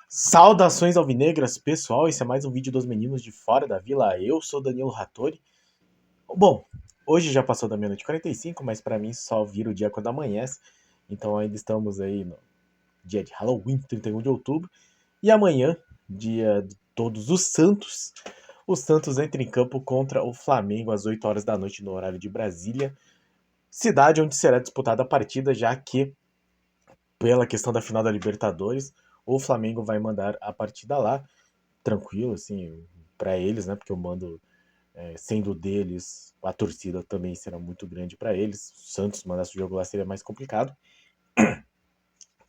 Saudações alvinegras, pessoal, esse é mais um vídeo dos meninos de fora da vila, eu sou Danilo Rattori. Bom, hoje já passou da meia-noite e 45, mas pra mim só vira o dia quando amanhece, então ainda estamos aí no dia de Halloween, 31 de outubro, e amanhã, dia de Todos os Santos, o Santos entra em campo contra o Flamengo às 8 horas da noite no horário de Brasília, cidade onde será disputada a partida, já que, pela questão da final da Libertadores, o Flamengo vai mandar a partida lá, tranquilo, assim, para eles, né? Porque o mando, sendo deles, a torcida também será muito grande para eles. O Santos mandasse o jogo lá seria mais complicado.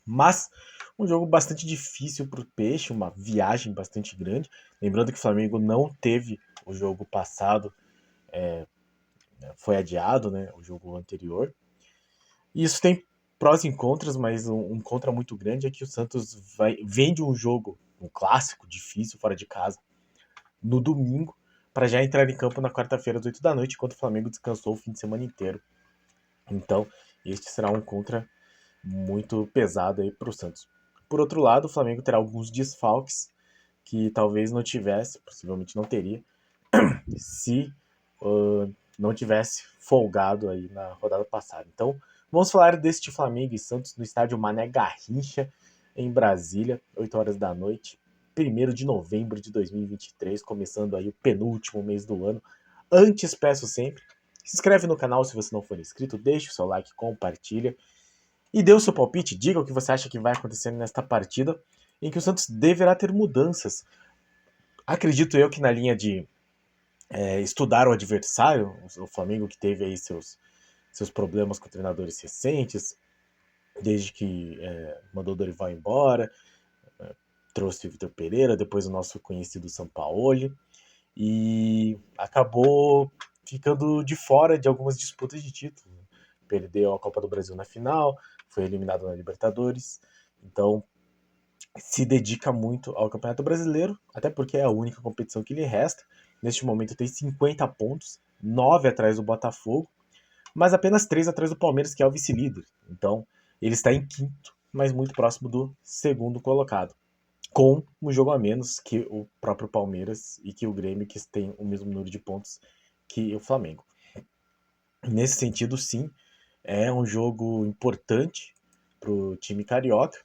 Mas um jogo bastante difícil para o Peixe, uma viagem bastante grande. Lembrando que o Flamengo não teve o jogo passado, foi adiado, né? O jogo anterior. E isso tem prós e contras, mas um contra muito grande é que o Santos vem de um jogo, um clássico difícil fora de casa, no domingo, para já entrar em campo na quarta-feira às 8 da noite, enquanto o Flamengo descansou o fim de semana inteiro. Então, este será um contra muito pesado aí para o Santos. Por outro lado, o Flamengo terá alguns desfalques que talvez não tivesse, possivelmente não teria, se não tivesse folgado aí na rodada passada. Então, vamos falar deste Flamengo e Santos no estádio Mané Garrincha, em Brasília, 8 horas da noite, 1º de novembro de 2023, começando aí o penúltimo mês do ano. Antes, peço sempre, se inscreve no canal se você não for inscrito, deixa o seu like, compartilha e dê o seu palpite, diga o que você acha que vai acontecer nesta partida, em que o Santos deverá ter mudanças. Acredito eu que na linha de estudar o adversário, o Flamengo que teve aí seus problemas com treinadores recentes, desde que mandou o Dorival embora, trouxe o Vitor Pereira, depois o nosso conhecido Sampaoli, e acabou ficando de fora de algumas disputas de título. Perdeu a Copa do Brasil na final, foi eliminado na Libertadores, então se dedica muito ao Campeonato Brasileiro, até porque é a única competição que lhe resta. Neste momento tem 50 pontos, 9 atrás do Botafogo, mas apenas 3 atrás do Palmeiras, que é o vice-líder. Então, ele está em quinto, mas muito próximo do segundo colocado, com um jogo a menos que o próprio Palmeiras e que o Grêmio, que tem o mesmo número de pontos que o Flamengo. Nesse sentido, sim, é um jogo importante para o time carioca,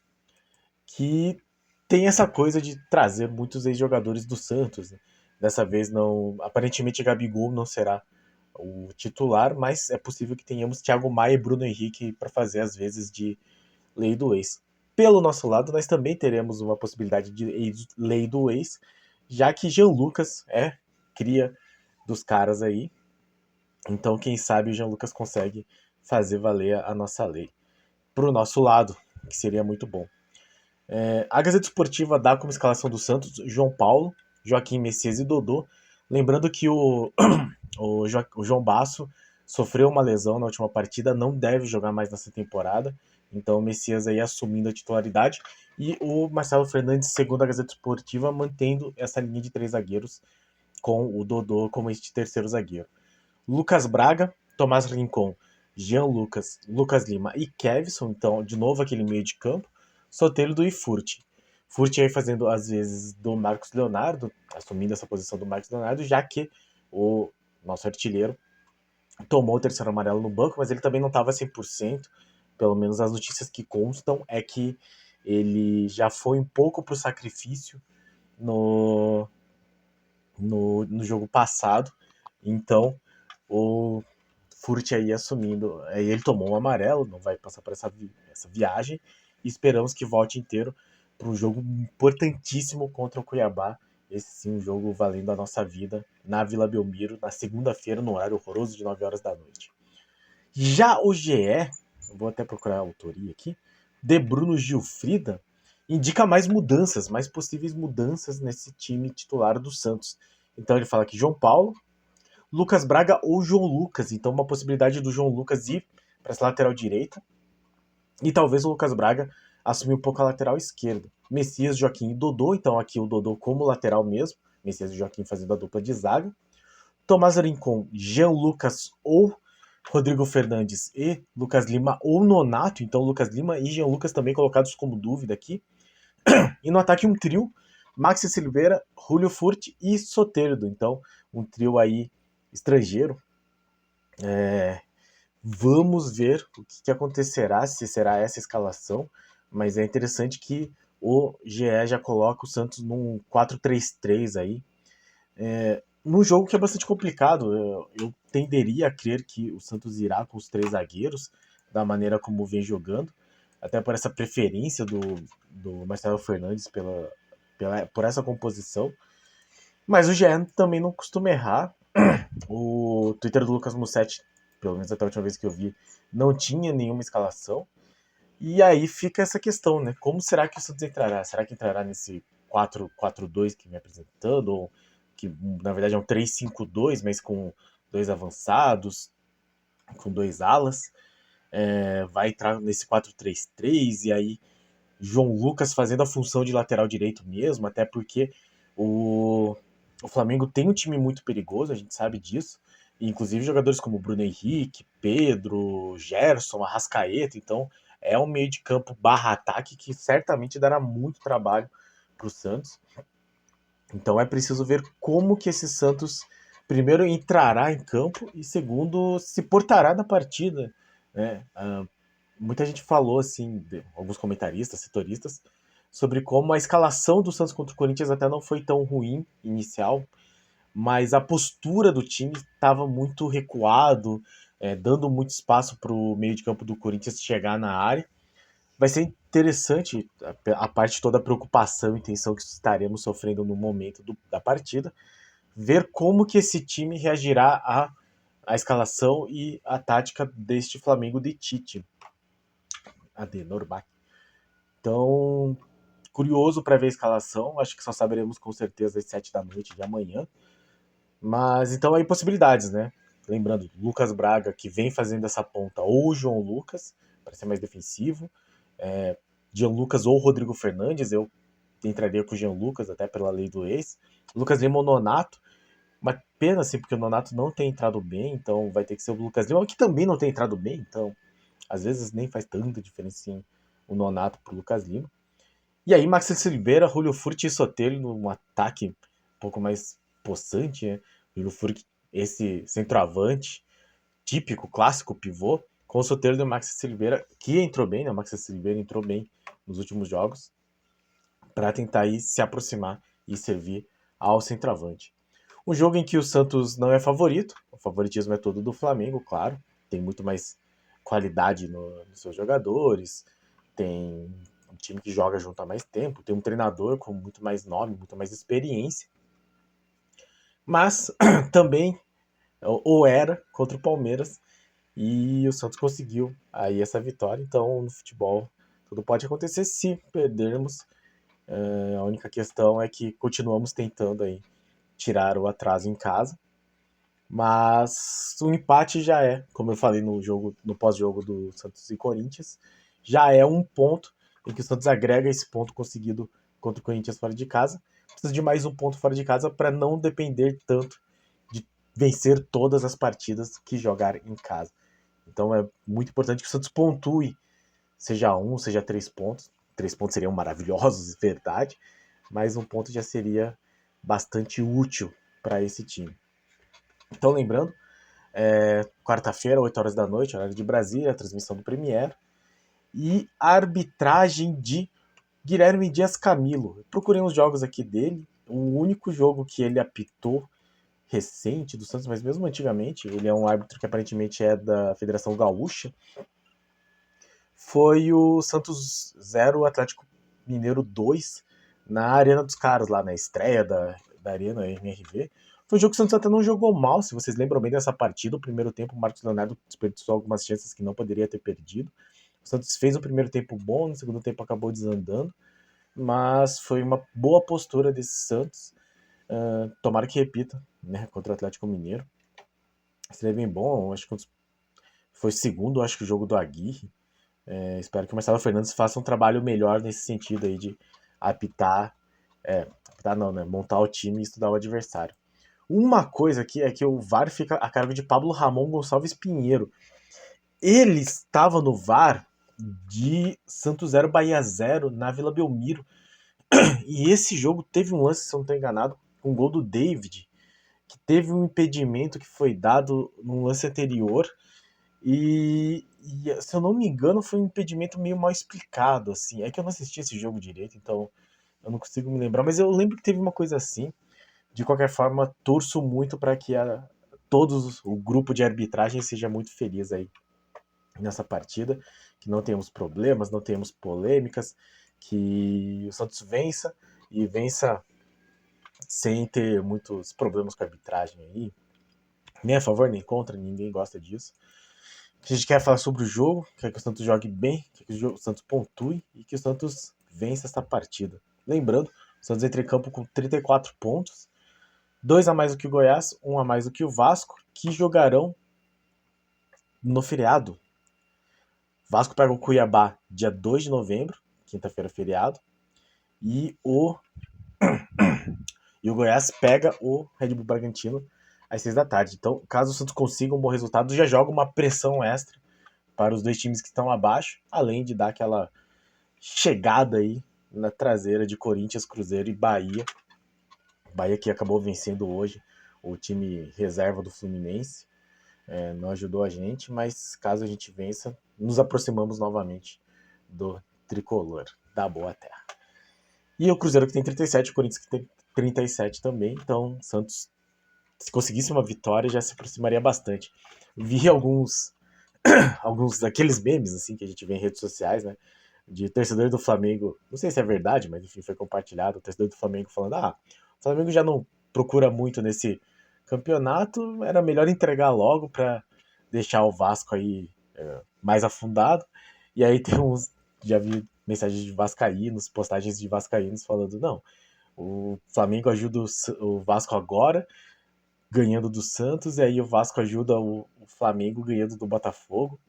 que tem essa coisa de trazer muitos ex-jogadores do Santos, né? Dessa vez não, aparentemente Gabigol não será o titular, mas é possível que tenhamos Thiago Maia e Bruno Henrique para fazer as vezes de lei do ex. Pelo nosso lado, nós também teremos uma possibilidade de lei do ex, já que Jean Lucas é cria dos caras aí. Então, quem sabe o Jean Lucas consegue fazer valer a nossa lei. Pro nosso lado, que seria muito bom. A Gazeta Esportiva dá como escalação do Santos João Paulo, Joaquim Messias e Dodô. Lembrando que o João Basso sofreu uma lesão na última partida, não deve jogar mais nessa temporada. Então o Messias aí assumindo a titularidade. E o Marcelo Fernandes, segundo a Gazeta Esportiva, mantendo essa linha de 3 zagueiros com o Dodô como este terceiro zagueiro. Lucas Braga, Tomás Rincon, Jean Lucas, Lucas Lima e Kevson, então de novo aquele meio de campo, Soteldo e Furt. Furt aí fazendo às vezes do Marcos Leonardo, assumindo essa posição do Marcos Leonardo, já que o nosso artilheiro tomou o terceiro amarelo no banco, mas ele também não estava 100%, pelo menos as notícias que constam é que ele já foi um pouco para o sacrifício no jogo passado, então o Furt aí assumindo, aí ele tomou um amarelo, não vai passar por essa viagem, e esperamos que volte inteiro para um jogo importantíssimo contra o Cuiabá, esse sim um jogo valendo a nossa vida, na Vila Belmiro, na segunda-feira, no horário horroroso de 9 horas da noite. Já o GE, vou até procurar a autoria aqui, de Bruno Gilfrida, indica mais mudanças, mais possíveis mudanças nesse time titular do Santos. Então ele fala que João Paulo, Lucas Braga ou João Lucas. Então uma possibilidade do João Lucas ir para essa lateral direita. E talvez o Lucas Braga assumir um pouco a lateral esquerda. Messias, Joaquim e Dodô. Então aqui o Dodô como lateral mesmo. Messias e Joaquim fazendo a dupla de zaga. Tomás Rincon, Jean Lucas ou Rodrigo Fernandes e Lucas Lima ou Nonato, então Lucas Lima e Jean Lucas também colocados como dúvida aqui. E no ataque um trio, Maxi Silveira, Julio Furt e Soteldo, então um trio aí estrangeiro. Vamos ver o que acontecerá, se será essa escalação, mas é interessante que o GE já coloca o Santos num 4-3-3 aí, num jogo que é bastante complicado. Eu tenderia a crer que o Santos irá com os 3 zagueiros, da maneira como vem jogando, até por essa preferência do Marcelo Fernandes por essa composição. Mas o GE também não costuma errar. O Twitter do Lucas Mussetti, pelo menos até a última vez que eu vi, não tinha nenhuma escalação. E aí fica essa questão, né? Como será que o Santos entrará? Será que entrará nesse 4-4-2 que me apresentando? Ou que na verdade é um 3-5-2, mas com 2 avançados, com 2 alas? Vai entrar nesse 4-3-3 e aí João Lucas fazendo a função de lateral direito mesmo, até porque o Flamengo tem um time muito perigoso, a gente sabe disso. E, inclusive jogadores como Bruno Henrique, Pedro, Gerson, Arrascaeta. Então é um meio de campo barra ataque que certamente dará muito trabalho para o Santos. Então é preciso ver como que esse Santos, primeiro, entrará em campo e, segundo, se portará na partida. Né? Muita gente falou, assim, alguns comentaristas, setoristas, sobre como a escalação do Santos contra o Corinthians até não foi tão ruim inicial, mas a postura do time estava muito recuado, dando muito espaço para o meio de campo do Corinthians chegar na área. Vai ser interessante a parte toda a preocupação e tensão que estaremos sofrendo no momento da partida, ver como que esse time reagirá à escalação e à tática deste Flamengo de Tite. Adenor. Então, curioso para ver a escalação. Acho que só saberemos com certeza às 7 da noite de amanhã. Mas então aí possibilidades, né? Lembrando, Lucas Braga, que vem fazendo essa ponta, ou o João Lucas, para ser mais defensivo. Jean Lucas ou Rodrigo Fernandes, eu entraria com o Jean Lucas, até pela lei do ex. Lucas Lima ou Nonato. Uma pena, assim, porque o Nonato não tem entrado bem, então vai ter que ser o Lucas Lima, que também não tem entrado bem, então às vezes nem faz tanta diferença assim, o Nonato pro Lucas Lima. E aí, Maxi Silveira, Julio Furt e Soteldo num ataque um pouco mais possante, né? Julio Furt, esse centroavante, típico, clássico pivô, com o Soteldo e o Maxi Silveira, que entrou bem, né? O Maxi Silveira entrou bem nos últimos jogos, para tentar aí se aproximar e servir ao centroavante. Um jogo em que o Santos não é favorito, o favoritismo é todo do Flamengo, claro, tem muito mais qualidade nos seus jogadores, tem um time que joga junto há mais tempo, tem um treinador com muito mais nome, muito mais experiência, mas também ou era contra o Palmeiras e o Santos conseguiu aí essa vitória. Então no futebol tudo pode acontecer se perdermos. A única questão é que continuamos tentando aí tirar o atraso em casa, mas o empate já é, como eu falei no pós-jogo do Santos e Corinthians, já é um ponto em que o Santos agrega esse ponto conseguido contra o Corinthians fora de casa. Precisa de mais um ponto fora de casa para não depender tanto de vencer todas as partidas que jogar em casa. Então é muito importante que o Santos pontue, seja um, seja 3 pontos. 3 pontos seriam maravilhosos, verdade, mas um ponto já seria bastante útil para esse time. Então, lembrando, quarta-feira, 8 horas da noite, horário de Brasília, a transmissão do Premier. E a arbitragem de Guilherme Dias Camilo. Eu procurei uns jogos aqui dele. O único jogo que ele apitou recente do Santos, mas mesmo antigamente, ele é um árbitro que aparentemente é da Federação Gaúcha, foi o Santos 0, Atlético Mineiro 2, na Arena dos Caras, lá na estreia da Arena MRV. Foi um jogo que o Santos até não jogou mal, se vocês lembram bem dessa partida. O primeiro tempo, o Marcos Leonardo desperdiçou algumas chances que não poderia ter perdido. O Santos fez um primeiro tempo bom, no segundo tempo acabou desandando, mas foi uma boa postura desse Santos. Tomara que repita, né, contra o Atlético Mineiro. Seria bem bom, acho que foi segundo, acho que o jogo do Aguirre. Espero que o Marcelo Fernandes faça um trabalho melhor nesse sentido aí de apitar, apitar não, né? Montar o time e estudar o adversário. Uma coisa aqui é que o VAR fica a cargo de Pablo Ramon Gonçalves Pinheiro. Ele estava no VAR de Santos 0, Bahia 0 na Vila Belmiro. E esse jogo teve um lance, se eu não estou enganado, com um gol do David, que teve um impedimento que foi dado num lance anterior. E, se eu não me engano, foi um impedimento meio mal explicado, assim. É que eu não assisti esse jogo direito, então eu não consigo me lembrar. Mas eu lembro que teve uma coisa assim. De qualquer forma, torço muito para que o grupo de arbitragem seja muito feliz aí nessa partida, que não tenhamos problemas, não tenhamos polêmicas, que o Santos vença e vença sem ter muitos problemas com a arbitragem aí. Nem a favor, nem contra, ninguém gosta disso. A gente quer falar sobre o jogo, quer que o Santos jogue bem, quer que o Santos pontue e que o Santos vença essa partida. Lembrando, o Santos entra em campo com 34 pontos, 2 a mais do que o Goiás, 1 a mais do que o Vasco, que jogarão no feriado. Vasco pega o Cuiabá dia 2 de novembro, quinta-feira feriado, e o Goiás pega o Red Bull Bragantino às 6 da tarde. Então, caso o Santos consiga um bom resultado, já joga uma pressão extra para os dois times que estão abaixo, além de dar aquela chegada aí na traseira de Corinthians, Cruzeiro e Bahia. Bahia que acabou vencendo hoje o time reserva do Fluminense. Não ajudou a gente, mas caso a gente vença, nos aproximamos novamente do tricolor, da boa terra. E o Cruzeiro que tem 37, o Corinthians que tem 37 também, então Santos, se conseguisse uma vitória, já se aproximaria bastante. Vi alguns daqueles memes assim que a gente vê em redes sociais, né, de torcedor do Flamengo, não sei se é verdade, mas enfim, foi compartilhado, o torcedor do Flamengo falando, o Flamengo já não procura muito nesse campeonato, era melhor entregar logo para deixar o Vasco aí mais afundado. E aí tem uns, já vi mensagens de vascaínos, postagens de vascaínos falando, não, o Flamengo ajuda o Vasco agora, ganhando do Santos, e aí o Vasco ajuda o Flamengo ganhando do Botafogo,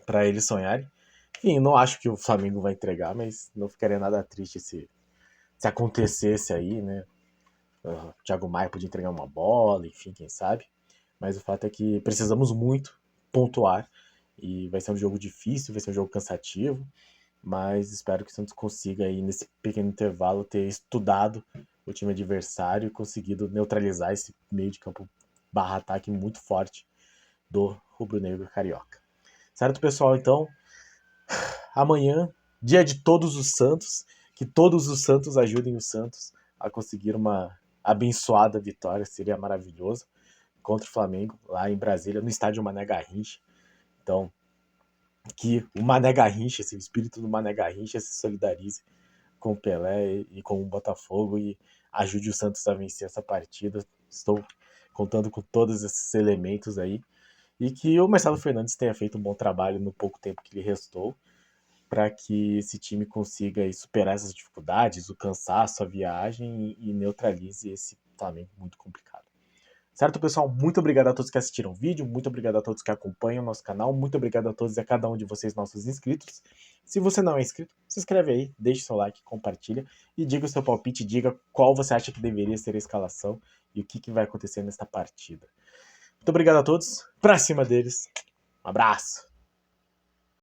para eles sonharem. Enfim, não acho que o Flamengo vai entregar, mas não ficaria nada triste se acontecesse aí, né? O Thiago Maia podia entregar uma bola, enfim, quem sabe. Mas o fato é que precisamos muito pontuar e vai ser um jogo difícil, vai ser um jogo cansativo, mas espero que o Santos consiga aí nesse pequeno intervalo ter estudado o time adversário e conseguido neutralizar esse meio de campo barra ataque muito forte do rubro-negro carioca. Certo, pessoal? Então, amanhã, dia de todos os santos, que todos os santos ajudem os Santos a conseguir uma abençoada vitória, seria maravilhoso, contra o Flamengo, lá em Brasília, no estádio Mané Garrincha. Então, que o Mané Garrincha, esse espírito do Mané Garrincha se solidarize com o Pelé e com o Botafogo e ajude o Santos a vencer essa partida. Estou contando com todos esses elementos aí. E que o Marcelo Fernandes tenha feito um bom trabalho no pouco tempo que lhe restou, para que esse time consiga aí superar essas dificuldades, o cansaço, a viagem e neutralize esse Flamengo muito complicado. Certo, pessoal? Muito obrigado a todos que assistiram o vídeo, muito obrigado a todos que acompanham o nosso canal, muito obrigado a todos e a cada um de vocês, nossos inscritos. Se você não é inscrito, se inscreve aí, deixe seu like, compartilha e diga o seu palpite, diga qual você acha que deveria ser a escalação e o que vai acontecer nesta partida. Muito obrigado a todos, pra cima deles, um abraço!